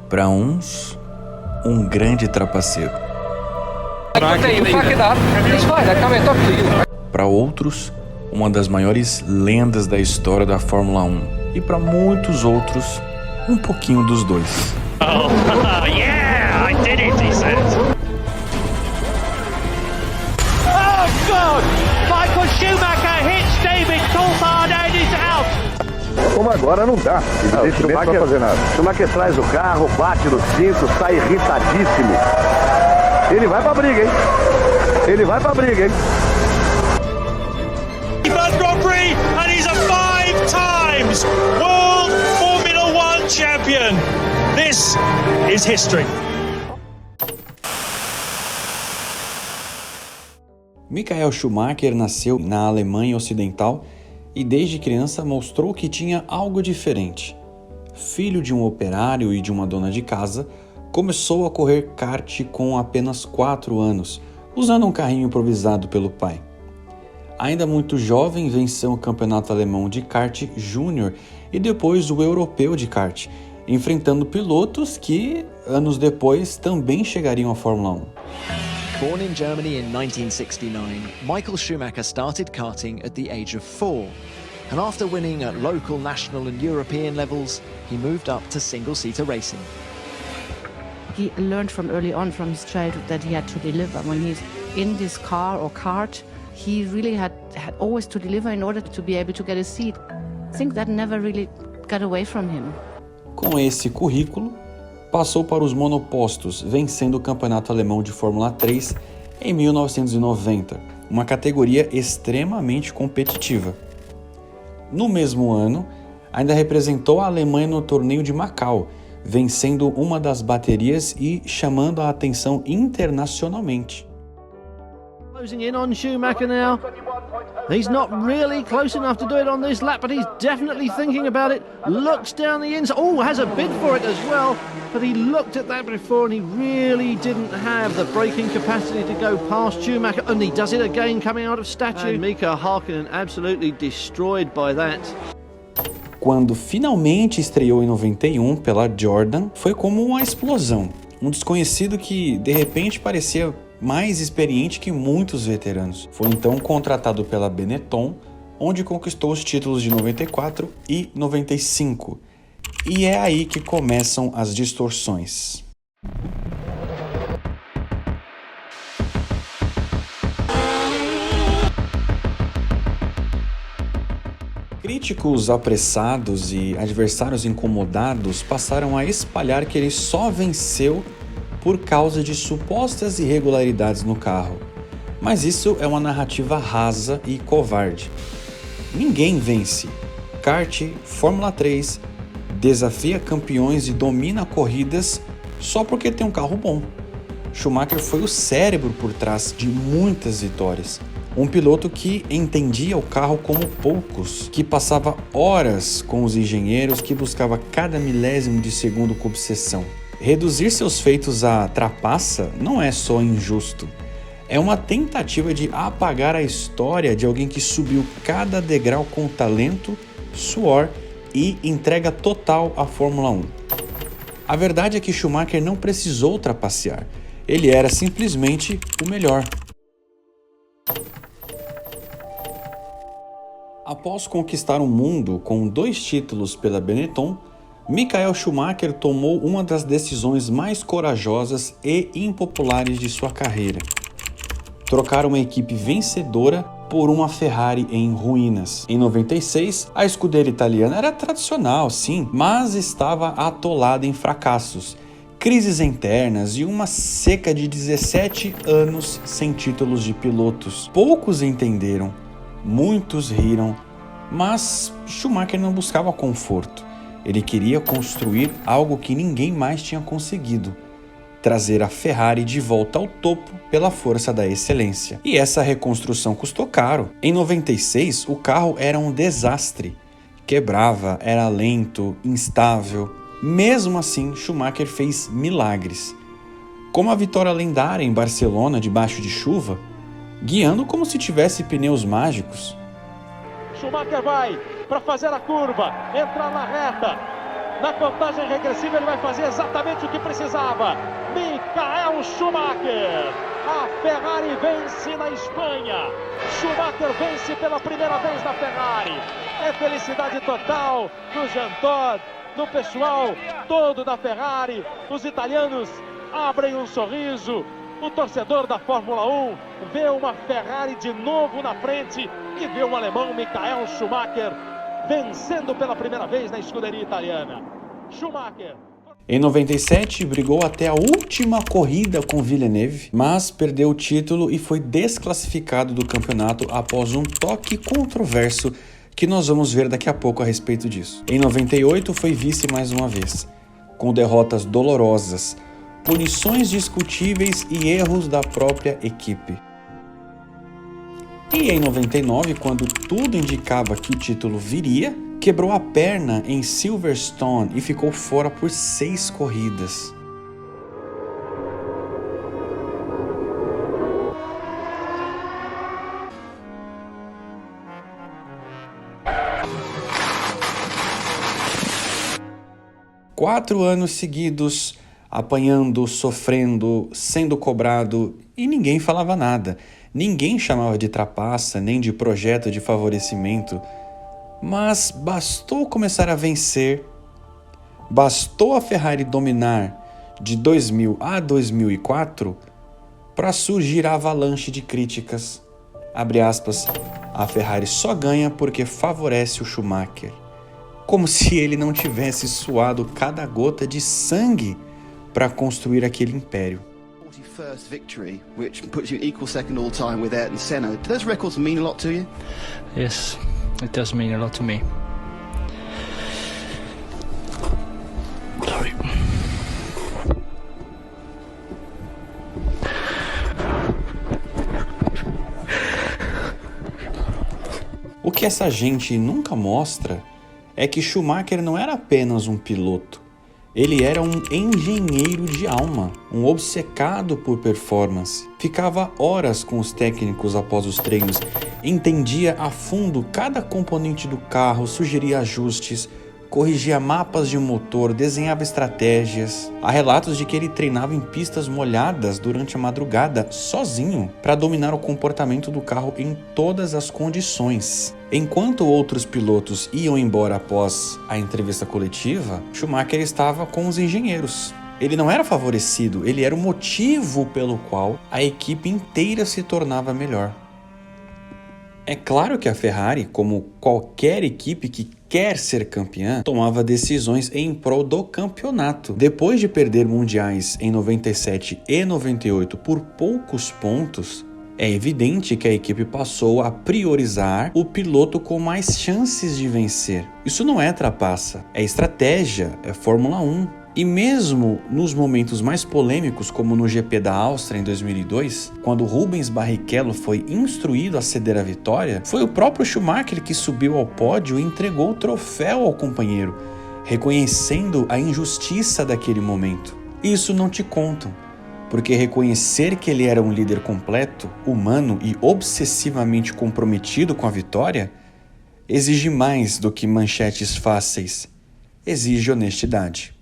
Para uns, um grande trapaceiro. Para outros, uma das maiores lendas da história da Fórmula 1. E para muitos outros, um pouquinho dos dois. Oh, yeah, I did it, he says. Oh, God! Michael Schumacher hits David Coulthard and is out. Como agora não dá. Evidentemente não vai fazer nada. Schumacher traz o carro, bate no cinto, sai irritadíssimo. Ele vai pra briga, hein? Ele vai pra briga, hein? Grand Prix, and he's a 5 times World Formula One champion. This is history. Michael Schumacher nasceu na Alemanha Ocidental e desde criança mostrou que tinha algo diferente. Filho de um operário e de uma dona de casa, começou a correr kart com apenas 4 anos, usando um carrinho improvisado pelo pai. Ainda muito jovem, venceu o campeonato alemão de kart júnior e depois o europeu de kart, enfrentando pilotos que, anos depois, também chegariam à Fórmula 1. Born in Germany in 1969, Michael Schumacher started karting at the age of 4. And after winning at local, national and European levels, he moved up to single-seater racing. He learned from early on from his childhood that he had to deliver. When he's in this car or kart, he really had always to deliver in order to be able to get a seat. I think that never really got away from him. Com esse currículo, passou para os monopostos, vencendo o Campeonato Alemão de Fórmula 3 em 1990, uma categoria extremamente competitiva. No mesmo ano, ainda representou a Alemanha no torneio de Macau, vencendo uma das baterias e chamando a atenção internacionalmente. Closing in on Schumacher now. He's not really close enough to do it on this lap, but he's definitely thinking about it. Looks down the inside. Oh, has a bid for it as well. But he looked at that before and he really didn't have the braking capacity to go past Schumacher. And he does it again coming out of statue. And Mika Hakkinen absolutely destroyed by that. Quando finalmente estreou em 91 pela Jordan, foi como uma explosão. Um desconhecido que, de repente, parecia mais experiente que muitos veteranos. Foi então contratado pela Benetton, onde conquistou os títulos de 94 e 95. E é aí que começam as distorções. Críticos apressados e adversários incomodados passaram a espalhar que ele só venceu por causa de supostas irregularidades no carro. Mas isso é uma narrativa rasa e covarde. Ninguém vence. Kart, Fórmula 3, desafia campeões e domina corridas só porque tem um carro bom. Schumacher foi o cérebro por trás de muitas vitórias. Um piloto que entendia o carro como poucos, que passava horas com os engenheiros, que buscava cada milésimo de segundo com obsessão. Reduzir seus feitos à trapaça não é só injusto. É uma tentativa de apagar a história de alguém que subiu cada degrau com talento, suor e entrega total à Fórmula 1. A verdade é que Schumacher não precisou trapacear. Ele era simplesmente o melhor. Após conquistar o mundo com 2 títulos pela Benetton, Michael Schumacher tomou uma das decisões mais corajosas e impopulares de sua carreira: trocar uma equipe vencedora por uma Ferrari em ruínas. Em 96, a escuderia italiana era tradicional, sim, mas estava atolada em fracassos, crises internas e uma seca de 17 anos sem títulos de pilotos. Poucos entenderam, muitos riram, mas Schumacher não buscava conforto. Ele queria construir algo que ninguém mais tinha conseguido: trazer a Ferrari de volta ao topo pela força da excelência. E essa reconstrução custou caro. Em 96, o carro era um desastre. Quebrava, era lento, instável. Mesmo assim, Schumacher fez milagres. Como a vitória lendária em Barcelona debaixo de chuva, guiando como se tivesse pneus mágicos. Schumacher vai para fazer a curva, entrar na reta. Na contagem regressiva ele vai fazer exatamente o que precisava. Michael Schumacher. A Ferrari vence na Espanha. Schumacher vence pela primeira vez na Ferrari. É felicidade total do Jean Todt, do pessoal todo da Ferrari. Os italianos abrem um sorriso. O torcedor da Fórmula 1 vê uma Ferrari de novo na frente e vê o alemão Michael Schumacher vencendo pela primeira vez na escuderia italiana. Schumacher. Em 97, brigou até a última corrida com Villeneuve, mas perdeu o título e foi desclassificado do campeonato após um toque controverso que nós vamos ver daqui a pouco a respeito disso. Em 98, foi vice mais uma vez, com derrotas dolorosas, punições discutíveis e erros da própria equipe. E em 99, quando tudo indicava que o título viria, quebrou a perna em Silverstone e ficou fora por 6 corridas. Quatro anos seguidos, apanhando, sofrendo, sendo cobrado e ninguém falava nada. Ninguém chamava de trapaça, nem de projeto de favorecimento. Mas bastou começar a vencer, bastou a Ferrari dominar de 2000 a 2004 para surgir a avalanche de críticas. Abre aspas, a Ferrari só ganha porque favorece o Schumacher. Como se ele não tivesse suado cada gota de sangue para construir aquele império. 41st victory, which puts you equal second all time with Ayrton Senna. Do those records mean a lot to you? Yes, it does mean a lot to me. Sorry. O que essa gente nunca mostra é que Schumacher não era apenas um piloto. Ele era um engenheiro de alma, um obcecado por performance. Ficava horas com os técnicos após os treinos, entendia a fundo cada componente do carro, sugeria ajustes, corrigia mapas de motor, desenhava estratégias. Há relatos de que ele treinava em pistas molhadas durante a madrugada, sozinho, para dominar o comportamento do carro em todas as condições. Enquanto outros pilotos iam embora após a entrevista coletiva, Schumacher estava com os engenheiros. Ele não era favorecido, ele era o motivo pelo qual a equipe inteira se tornava melhor. É claro que a Ferrari, como qualquer equipe que quer ser campeã, tomava decisões em prol do campeonato. Depois de perder mundiais em 97 e 98 por poucos pontos, é evidente que a equipe passou a priorizar o piloto com mais chances de vencer. Isso não é trapaça, é estratégia, é Fórmula 1. E mesmo nos momentos mais polêmicos, como no GP da Áustria em 2002, quando Rubens Barrichello foi instruído a ceder a vitória, foi o próprio Schumacher que subiu ao pódio e entregou o troféu ao companheiro, reconhecendo a injustiça daquele momento. Isso não te contam, porque reconhecer que ele era um líder completo, humano e obsessivamente comprometido com a vitória exige mais do que manchetes fáceis, exige honestidade.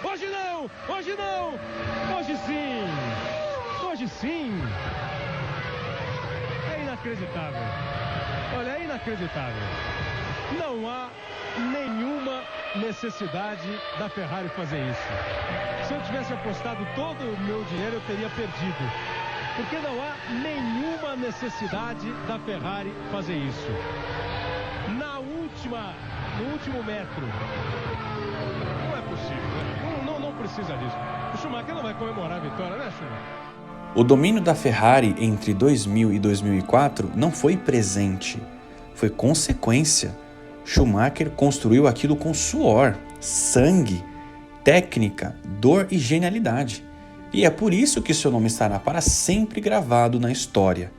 Hoje não! Hoje não! Hoje sim! Hoje sim! É inacreditável! Olha, é inacreditável! Não há nenhuma necessidade da Ferrari fazer isso. Se eu tivesse apostado todo o meu dinheiro, eu teria perdido. Porque não há nenhuma necessidade da Ferrari fazer isso. No último metro. Não é possível, né? Não precisa disso. O Schumacher não vai comemorar a vitória, né, Schumacher? O domínio da Ferrari entre 2000 e 2004 não foi presente, foi consequência. Schumacher construiu aquilo com suor, sangue, técnica, dor e genialidade. E é por isso que seu nome estará para sempre gravado na história,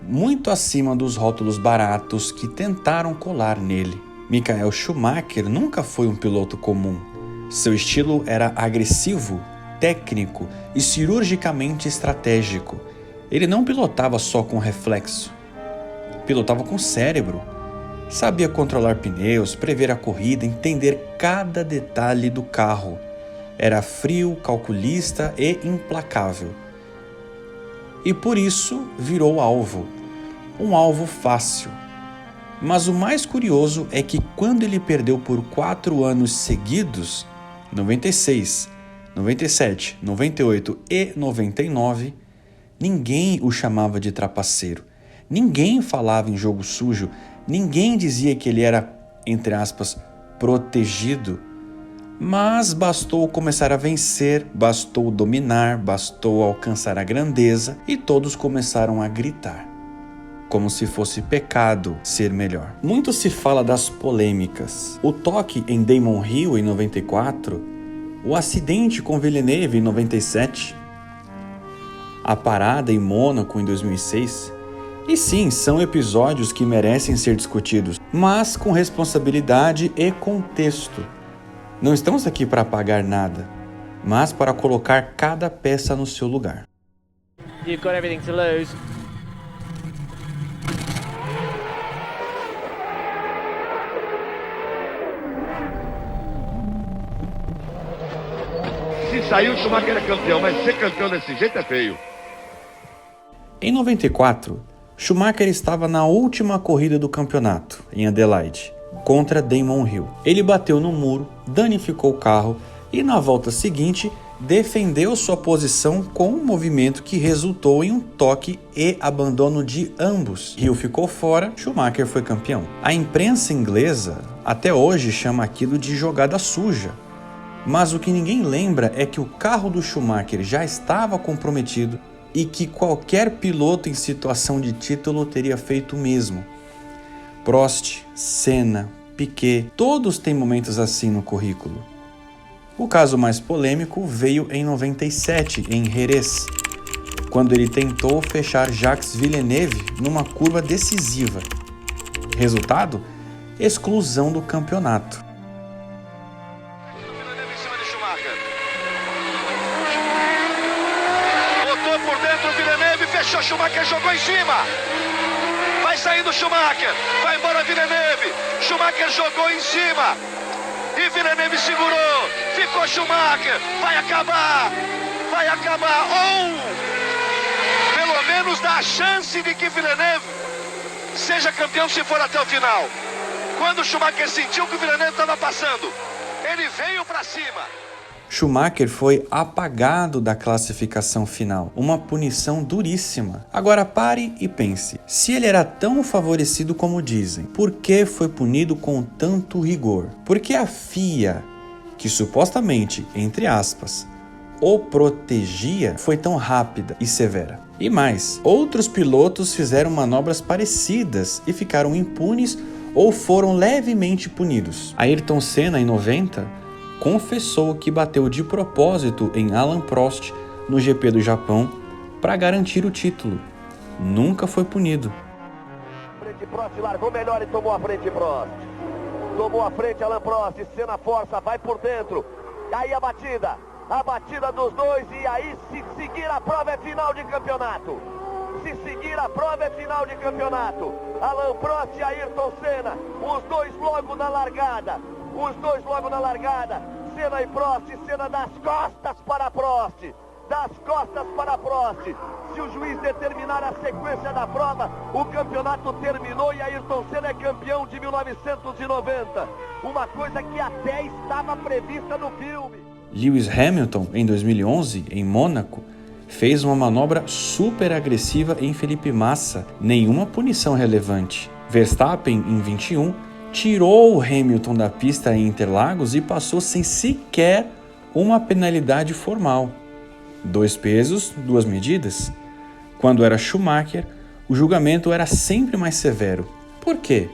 muito acima dos rótulos baratos que tentaram colar nele. Michael Schumacher nunca foi um piloto comum. Seu estilo era agressivo, técnico e cirurgicamente estratégico. Ele não pilotava só com reflexo, pilotava com cérebro. Sabia controlar pneus, prever a corrida, entender cada detalhe do carro. Era frio, calculista e implacável. E por isso virou alvo. Um alvo fácil. Mas o mais curioso é que quando ele perdeu por 4 anos seguidos, 96, 97, 98 e 99, ninguém o chamava de trapaceiro. Ninguém falava em jogo sujo. Ninguém dizia que ele era, entre aspas, protegido. Mas bastou começar a vencer, bastou dominar, bastou alcançar a grandeza e todos começaram a gritar. Como se fosse pecado ser melhor. Muito se fala das polêmicas. O toque em Damon Hill em 94, o acidente com Villeneuve em 97, a parada em Mônaco em 2006. E sim, são episódios que merecem ser discutidos, mas com responsabilidade e contexto. Não estamos aqui para apagar nada, mas para colocar cada peça no seu lugar. You've got everything to lose. Se saiu, o Schumacher é campeão, mas ser campeão desse jeito é feio. Em 94, Schumacher estava na última corrida do campeonato, em Adelaide, contra Damon Hill. Ele bateu no muro, danificou o carro e na volta seguinte defendeu sua posição com um movimento que resultou em um toque e abandono de ambos. Hill ficou fora, Schumacher foi campeão. A imprensa inglesa até hoje chama aquilo de jogada suja. Mas o que ninguém lembra é que o carro do Schumacher já estava comprometido e que qualquer piloto em situação de título teria feito o mesmo. Prost, Senna, Piquet, todos têm momentos assim no currículo. O caso mais polêmico veio em 97, em Jerez, quando ele tentou fechar Jacques Villeneuve numa curva decisiva. Resultado? Exclusão do campeonato. Botou por dentro o Villeneuve, fechou, Schumacher jogou em cima. Vai saindo Schumacher, vai embora Villeneuve. Schumacher jogou em cima. E Villeneuve segurou, ficou Schumacher, vai acabar, ou pelo menos dá a chance de que Villeneuve seja campeão se for até o final. Quando Schumacher sentiu que o Villeneuve estava passando, ele veio para cima. Schumacher foi apagado da classificação final, uma punição duríssima. Agora pare e pense, se ele era tão favorecido como dizem, por que foi punido com tanto rigor? Por que a FIA, que supostamente, entre aspas, o protegia, foi tão rápida e severa? E mais, outros pilotos fizeram manobras parecidas e ficaram impunes ou foram levemente punidos. Ayrton Senna, em 90, confessou que bateu de propósito em Alain Prost no GP do Japão para garantir o título. Nunca foi punido. Frente Prost largou melhor e tomou a frente Prost. Tomou a frente Alain Prost, Senna força, vai por dentro. Aí a batida dos dois e aí se seguir a prova é final de campeonato. Se seguir a prova é final de campeonato. Alain Prost e Ayrton Senna, os dois logo na largada. Senna e Prost, Senna das costas para Prost. Se o juiz determinar a sequência da prova, o campeonato terminou e Ayrton Senna é campeão de 1990. Uma coisa que até estava prevista no filme. Lewis Hamilton, em 2011, em Mônaco, fez uma manobra super agressiva em Felipe Massa, nenhuma punição relevante. Verstappen, em 21, tirou o Hamilton da pista em Interlagos e passou sem sequer uma penalidade formal. 2 pesos, 2 medidas. Quando era Schumacher, o julgamento era sempre mais severo. Por quê?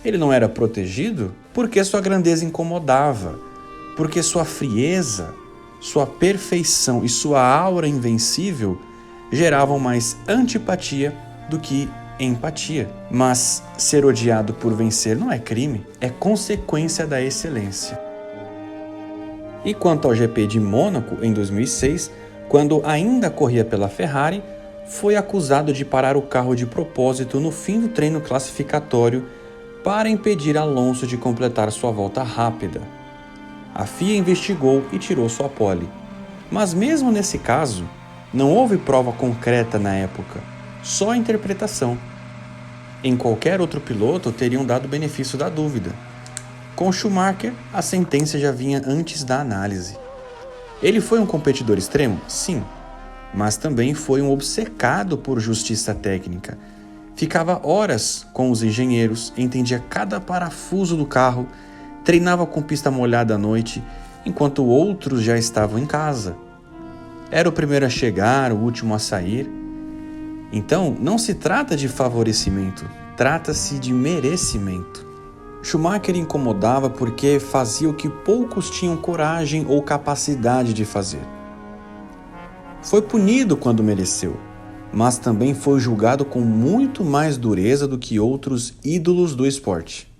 Ele não era protegido? Porque sua grandeza incomodava. Porque sua frieza, sua perfeição e sua aura invencível geravam mais antipatia do que empatia. Mas ser odiado por vencer não é crime, é consequência da excelência. E quanto ao GP de Mônaco, em 2006, quando ainda corria pela Ferrari, foi acusado de parar o carro de propósito no fim do treino classificatório para impedir Alonso de completar sua volta rápida. A FIA investigou e tirou sua pole. Mas mesmo nesse caso, não houve prova concreta na época, só interpretação. Em qualquer outro piloto teriam dado o benefício da dúvida. Com Schumacher, a sentença já vinha antes da análise. Ele foi um competidor extremo? Sim, mas também foi um obcecado por justiça técnica. Ficava horas com os engenheiros, entendia cada parafuso do carro, treinava com pista molhada à noite, enquanto outros já estavam em casa. Era o primeiro a chegar, o último a sair. Então, não se trata de favorecimento, trata-se de merecimento. Schumacher incomodava porque fazia o que poucos tinham coragem ou capacidade de fazer. Foi punido quando mereceu, mas também foi julgado com muito mais dureza do que outros ídolos do esporte.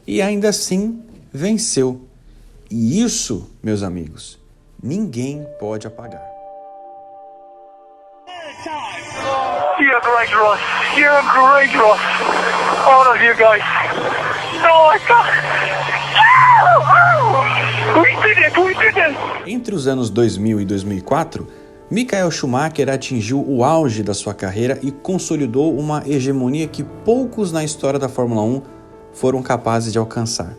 E ainda assim, venceu. E isso, meus amigos, ninguém pode apagar. You're great, Ross. You're great, Ross. All of you guys. Oh my God. We did it. Entre os anos 2000 e 2004, Michael Schumacher atingiu o auge da sua carreira e consolidou uma hegemonia que poucos na história da Fórmula 1 foram capazes de alcançar.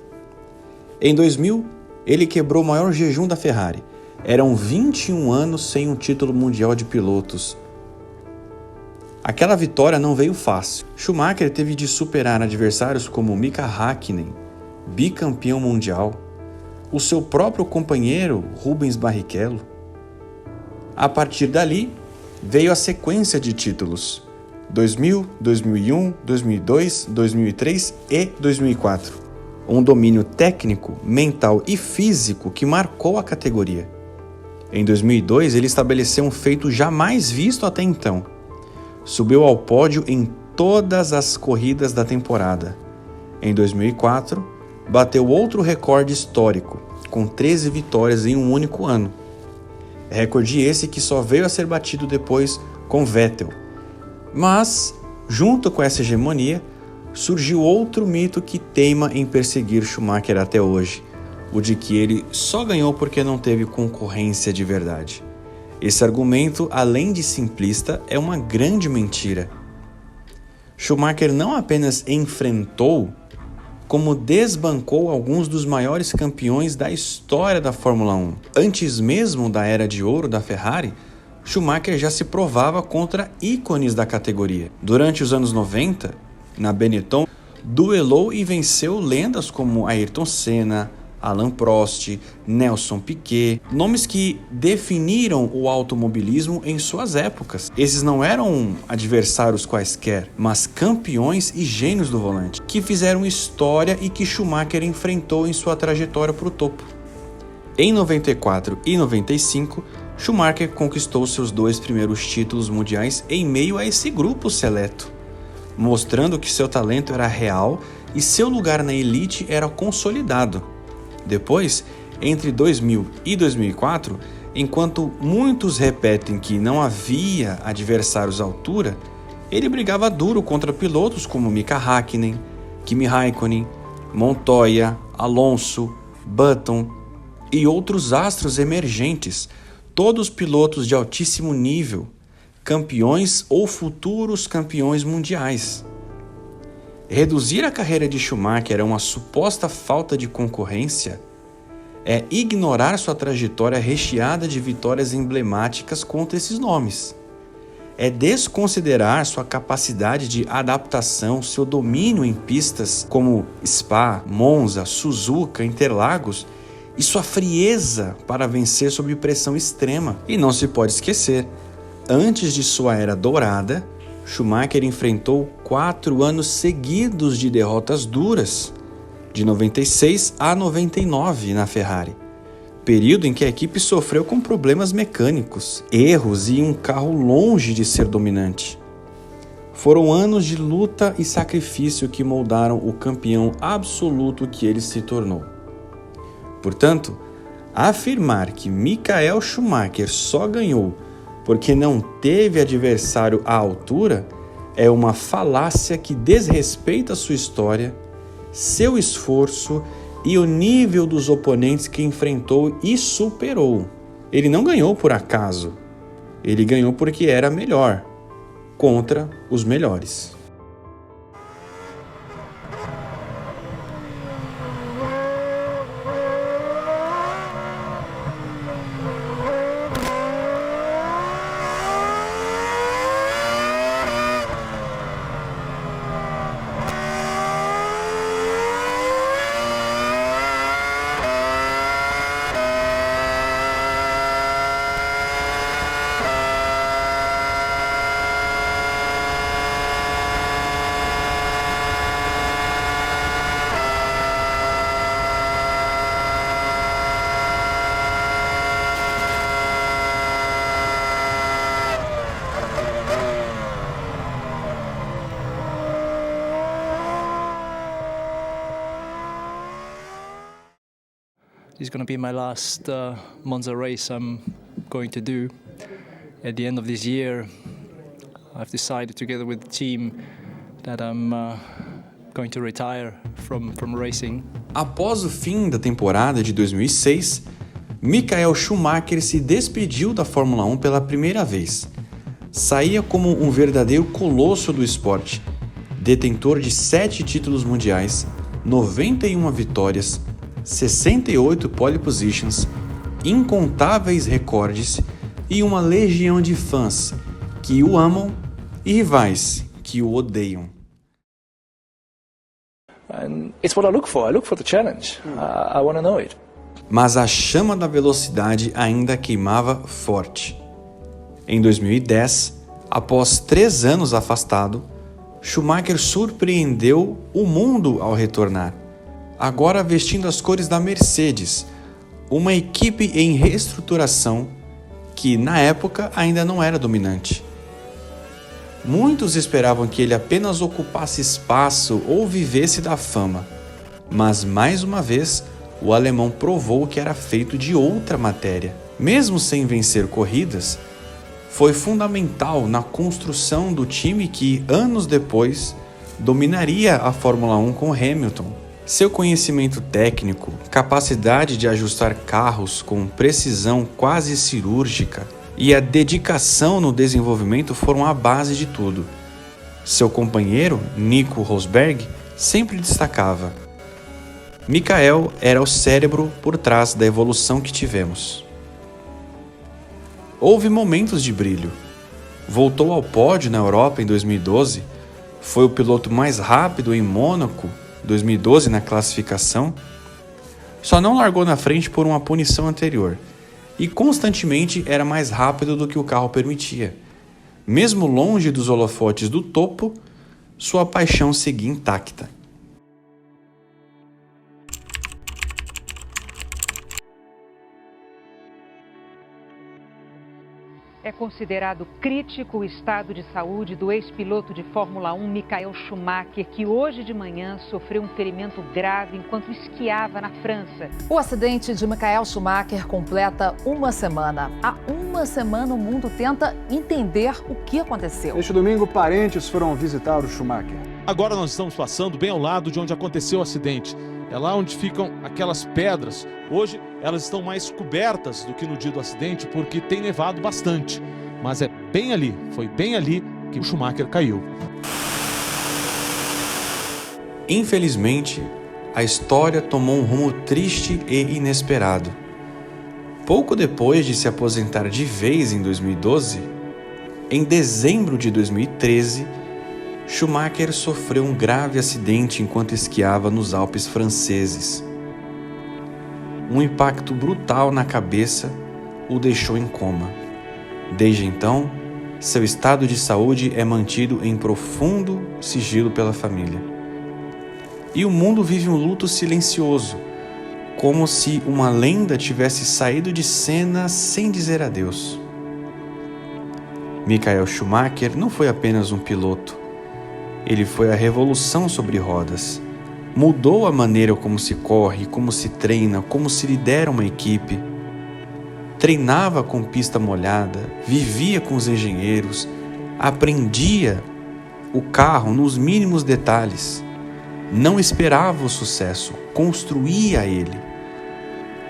Em 2000, ele quebrou o maior jejum da Ferrari. Eram 21 anos sem um título mundial de pilotos. Aquela vitória não veio fácil. Schumacher teve de superar adversários como Mika Häkkinen, bicampeão mundial, o seu próprio companheiro Rubens Barrichello. A partir dali, veio a sequência de títulos: 2000, 2001, 2002, 2003 e 2004. Um domínio técnico, mental e físico que marcou a categoria. Em 2002, ele estabeleceu um feito jamais visto até então. Subiu ao pódio em todas as corridas da temporada. Em 2004, bateu outro recorde histórico, com 13 vitórias em um único ano. Recorde esse que só veio a ser batido depois com Vettel. Mas, junto com essa hegemonia, surgiu outro mito que teima em perseguir Schumacher até hoje, o de que ele só ganhou porque não teve concorrência de verdade. Esse argumento, além de simplista, é uma grande mentira. Schumacher não apenas enfrentou, como desbancou alguns dos maiores campeões da história da Fórmula 1. Antes mesmo da era de ouro da Ferrari, Schumacher já se provava contra ícones da categoria. Durante os anos 90, na Benetton, duelou e venceu lendas como Ayrton Senna, Alain Prost, Nelson Piquet, nomes que definiram o automobilismo em suas épocas. Esses não eram adversários quaisquer, mas campeões e gênios do volante, que fizeram história e que Schumacher enfrentou em sua trajetória para o topo. Em 94 e 95, Schumacher conquistou seus 2 primeiros títulos mundiais em meio a esse grupo seleto, mostrando que seu talento era real e seu lugar na elite era consolidado. Depois, entre 2000 e 2004, enquanto muitos repetem que não havia adversários à altura, ele brigava duro contra pilotos como Mika Häkkinen, Kimi Räikkönen, Montoya, Alonso, Button e outros astros emergentes, todos pilotos de altíssimo nível, campeões ou futuros campeões mundiais. Reduzir a carreira de Schumacher a uma suposta falta de concorrência é ignorar sua trajetória recheada de vitórias emblemáticas contra esses nomes. É desconsiderar sua capacidade de adaptação, seu domínio em pistas como Spa, Monza, Suzuka, Interlagos e sua frieza para vencer sob pressão extrema. E não se pode esquecer, antes de sua era dourada, Schumacher enfrentou 4 anos seguidos de derrotas duras, de 96 a 99 na Ferrari, período em que a equipe sofreu com problemas mecânicos, erros e um carro longe de ser dominante. Foram anos de luta e sacrifício que moldaram o campeão absoluto que ele se tornou. Portanto, afirmar que Michael Schumacher só ganhou porque não teve adversário à altura é uma falácia que desrespeita sua história, seu esforço e o nível dos oponentes que enfrentou e superou. Ele não ganhou por acaso, ele ganhou porque era melhor, contra os melhores. It's going to be my last Monza race I'm going to do. At the end of this year, I've decided together with the team that I'm going to retire from racing. Após o fim da temporada de 2006, Michael Schumacher se despediu da Fórmula 1 pela primeira vez. Saía como um verdadeiro colosso do esporte, detentor de 7 títulos mundiais, 91 vitórias, 68 pole positions, incontáveis recordes e uma legião de fãs que o amam e rivais que o odeiam. And it's what I look for. I look for the challenge. I want to know it. Mas a chama da velocidade ainda queimava forte. Em 2010, após 3 anos afastado, Schumacher surpreendeu o mundo ao retornar, agora vestindo as cores da Mercedes, uma equipe em reestruturação que, na época, ainda não era dominante. Muitos esperavam que ele apenas ocupasse espaço ou vivesse da fama, mas, mais uma vez, o alemão provou que era feito de outra matéria. Mesmo sem vencer corridas, foi fundamental na construção do time que, anos depois, dominaria a Fórmula 1 com Hamilton. Seu conhecimento técnico, capacidade de ajustar carros com precisão quase cirúrgica e a dedicação no desenvolvimento foram a base de tudo. Seu companheiro, Nico Rosberg, sempre destacava: Michael era o cérebro por trás da evolução que tivemos. Houve momentos de brilho. Voltou ao pódio na Europa em 2012, foi o piloto mais rápido em Mônaco 2012 na classificação, só não largou na frente por uma punição anterior e constantemente era mais rápido do que o carro permitia. Mesmo longe dos holofotes do topo, sua paixão seguia intacta. É considerado crítico o estado de saúde do ex-piloto de Fórmula 1 Michael Schumacher, que hoje de manhã sofreu um ferimento grave enquanto esquiava na França. O acidente de Michael Schumacher completa uma semana. Há uma semana o mundo tenta entender o que aconteceu. Este domingo, parentes foram visitar o Schumacher. Agora nós estamos passando bem ao lado de onde aconteceu o acidente. É lá onde ficam aquelas pedras. Hoje elas estão mais cobertas do que no dia do acidente porque tem nevado bastante. Mas é bem ali, foi bem ali que o Schumacher caiu. Infelizmente, a história tomou um rumo triste e inesperado. Pouco depois de se aposentar de vez em 2012, em dezembro de 2013, Schumacher sofreu um grave acidente enquanto esquiava nos Alpes franceses. Um impacto brutal na cabeça o deixou em coma. Desde então, seu estado de saúde é mantido em profundo sigilo pela família. E o mundo vive um luto silencioso, como se uma lenda tivesse saído de cena sem dizer adeus. Michael Schumacher não foi apenas um piloto. Ele foi a revolução sobre rodas. Mudou a maneira como se corre, como se treina, como se lidera uma equipe. Treinava com pista molhada, vivia com os engenheiros, aprendia o carro nos mínimos detalhes. Não esperava o sucesso, construía ele,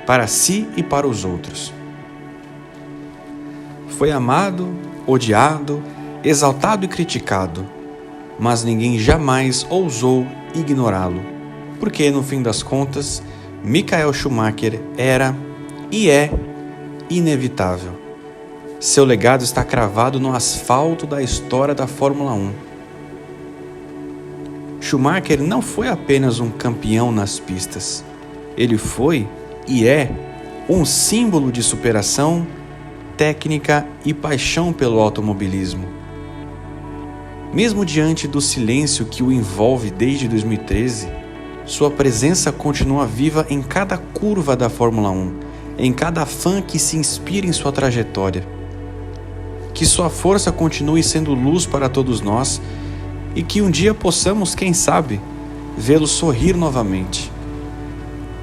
para si e para os outros. Foi amado, odiado, exaltado e criticado, mas ninguém jamais ousou ignorá-lo, porque, no fim das contas, Michael Schumacher era e é inevitável. Seu legado está cravado no asfalto da história da Fórmula 1. Schumacher não foi apenas um campeão nas pistas. Ele foi e é um símbolo de superação, técnica e paixão pelo automobilismo. Mesmo diante do silêncio que o envolve desde 2013, sua presença continua viva em cada curva da Fórmula 1, em cada fã que se inspira em sua trajetória. Que sua força continue sendo luz para todos nós e que um dia possamos, quem sabe, vê-lo sorrir novamente.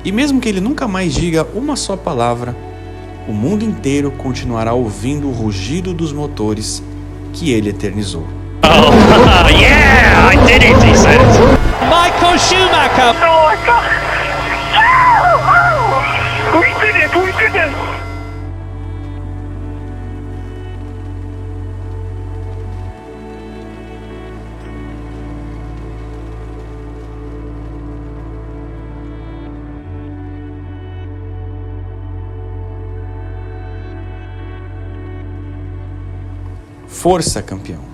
E mesmo que ele nunca mais diga uma só palavra, o mundo inteiro continuará ouvindo o rugido dos motores que ele eternizou. Oh, yeah, I did it, he said. Michael Schumacher. Oh my God! We did it! We did it! Força, campeão!